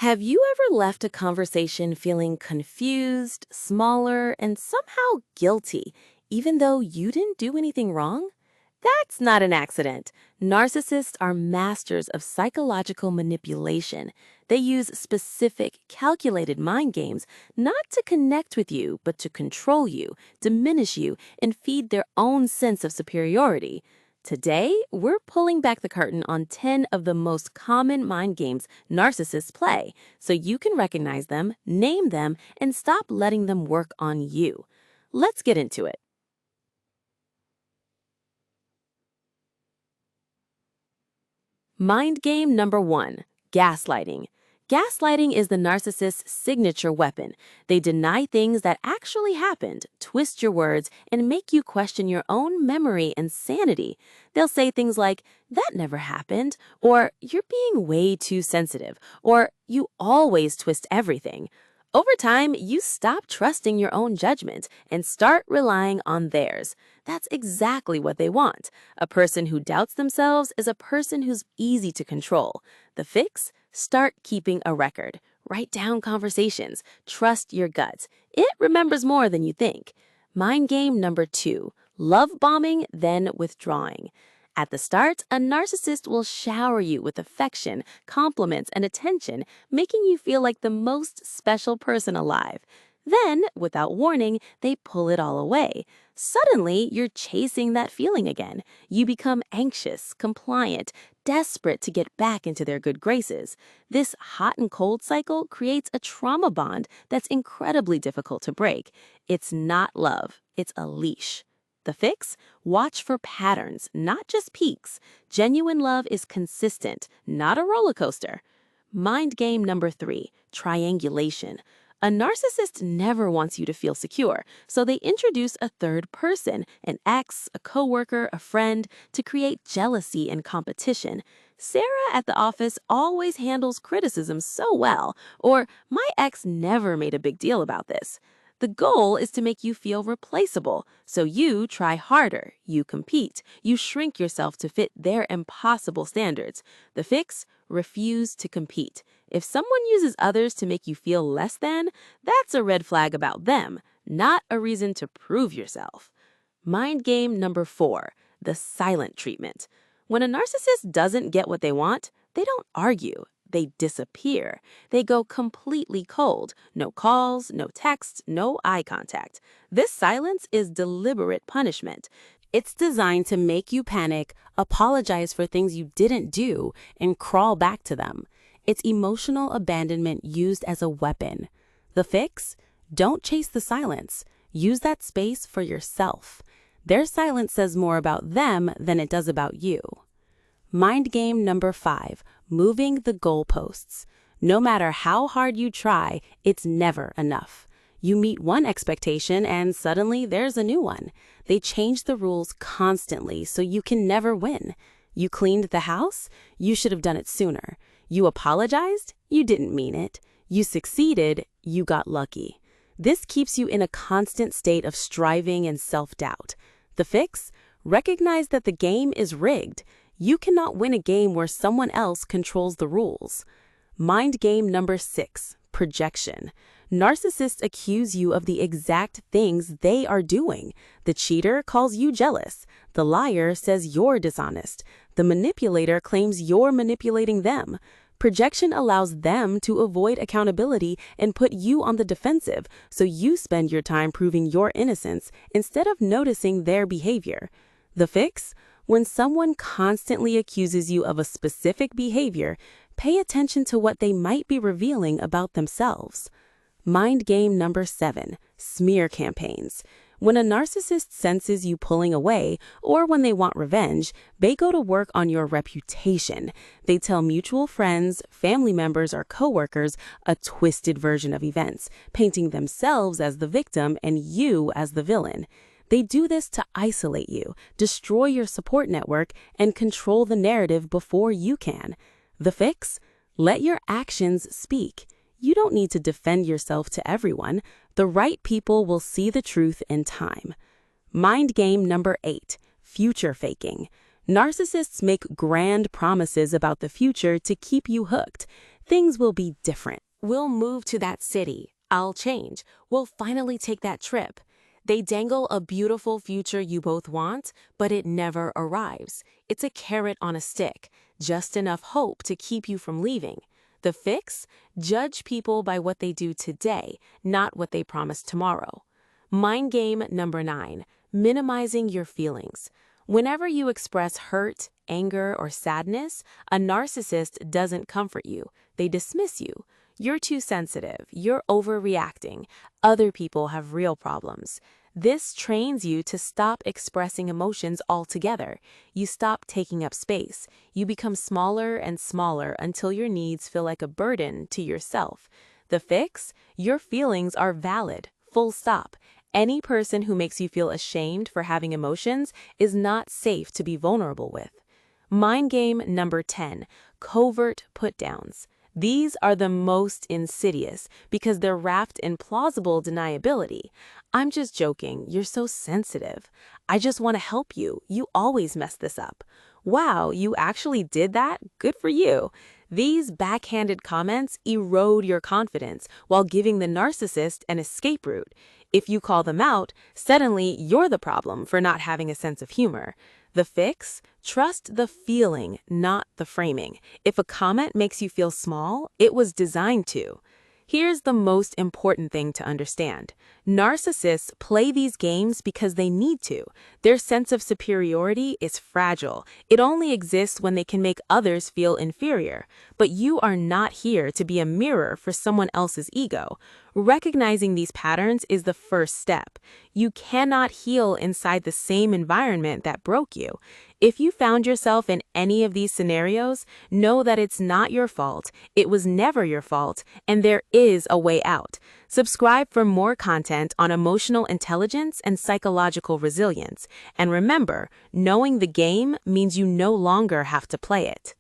Have you ever left a conversation feeling confused, smaller, and somehow guilty, even though you didn't do anything wrong? That's not an accident. Narcissists are masters of psychological manipulation. They use specific, calculated mind games not to connect with you, but to control you, diminish you, and feed their own sense of superiority. Today, we're pulling back the curtain on 10 of the most common mind games narcissists play, so you can recognize them, name them, and stop letting them work on you. Let's get into it. Mind game number 1, gaslighting. Gaslighting is the narcissist's signature weapon. They deny things that actually happened, twist your words, and make you question your own memory and sanity. They'll say things like, "That never happened," or "You're being way too sensitive," or "You always twist everything." Over time, you stop trusting your own judgment and start relying on theirs. That's exactly what they want. A person who doubts themselves is a person who's easy to control. The fix? Start keeping a record. Write down conversations. Trust your gut. It remembers more than you think. Mind game number 2, love bombing, then withdrawing. At the start, a narcissist will shower you with affection, compliments, and attention, making you feel like the most special person alive. Then, without warning, they pull it all away. Suddenly, you're chasing that feeling again. You become anxious, compliant, desperate to get back into their good graces. This hot and cold cycle creates a trauma bond that's incredibly difficult to break. It's not love, it's a leash. The fix? Watch for patterns, not just peaks. Genuine love is consistent, not a roller coaster. Mind game number 3, triangulation. A narcissist never wants you to feel secure, so they introduce a third person, an ex, a coworker, a friend, to create jealousy and competition. Sarah at the office always handles criticism so well, or my ex never made a big deal about this. The goal is to make you feel replaceable, so you try harder, you compete, you shrink yourself to fit their impossible standards. The fix? Refuse to compete. If someone uses others to make you feel less than, that's a red flag about them, not a reason to prove yourself. Mind game number 4, the silent treatment. When a narcissist doesn't get what they want, they don't argue. They disappear. They go completely cold. No calls, no texts, no eye contact. This silence is deliberate punishment. It's designed to make you panic, apologize for things you didn't do, and crawl back to them. It's emotional abandonment used as a weapon. The fix? Don't chase the silence. Use that space for yourself. Their silence says more about them than it does about you. Mind game number 5, moving the goalposts. No matter how hard you try, it's never enough. You meet one expectation and suddenly there's a new one. They change the rules constantly so you can never win. You cleaned the house? You should have done it sooner. You apologized? You didn't mean it. You succeeded? You got lucky. This keeps you in a constant state of striving and self-doubt. The fix? Recognize that the game is rigged. You cannot win a game where someone else controls the rules. Mind game number 6, projection. Narcissists accuse you of the exact things they are doing. The cheater calls you jealous. The liar says you're dishonest. The manipulator claims you're manipulating them. Projection allows them to avoid accountability and put you on the defensive, so you spend your time proving your innocence instead of noticing their behavior. The fix? When someone constantly accuses you of a specific behavior, pay attention to what they might be revealing about themselves. Mind game number 7, smear campaigns. When a narcissist senses you pulling away, or when they want revenge, they go to work on your reputation. They tell mutual friends, family members, or coworkers a twisted version of events, painting themselves as the victim and you as the villain. They do this to isolate you, destroy your support network, and control the narrative before you can. The fix? Let your actions speak. You don't need to defend yourself to everyone. The right people will see the truth in time. Mind game number 8, future faking. Narcissists make grand promises about the future to keep you hooked. Things will be different. We'll move to that city. I'll change. We'll finally take that trip. They dangle a beautiful future you both want, but it never arrives. It's a carrot on a stick, just enough hope to keep you from leaving. The fix? Judge people by what they do today, not what they promise tomorrow. Mind game number 9, minimizing your feelings. Whenever you express hurt, anger, or sadness, a narcissist doesn't comfort you. They dismiss you. You're too sensitive. You're overreacting. Other people have real problems. This trains you to stop expressing emotions altogether. You stop taking up space. You become smaller and smaller until your needs feel like a burden to yourself. The fix? Your feelings are valid. Full stop. Any person who makes you feel ashamed for having emotions is not safe to be vulnerable with. Mind game number 10, covert put-downs. These are the most insidious because they're wrapped in plausible deniability. I'm just joking, you're so sensitive. I just want to help you. You always mess this up. Wow, you actually did that? Good for you. These backhanded comments erode your confidence while giving the narcissist an escape route. If you call them out, suddenly you're the problem for not having a sense of humor. The fix? Trust the feeling, not the framing. If a comment makes you feel small, it was designed to. Here's the most important thing to understand. Narcissists play these games because they need to. Their sense of superiority is fragile. It only exists when they can make others feel inferior. But you are not here to be a mirror for someone else's ego. Recognizing these patterns is the first step. You cannot heal inside the same environment that broke you. If you found yourself in any of these scenarios, know that it's not your fault, it was never your fault, and there is a way out. Subscribe for more content on emotional intelligence and psychological resilience. And remember, knowing the game means you no longer have to play it.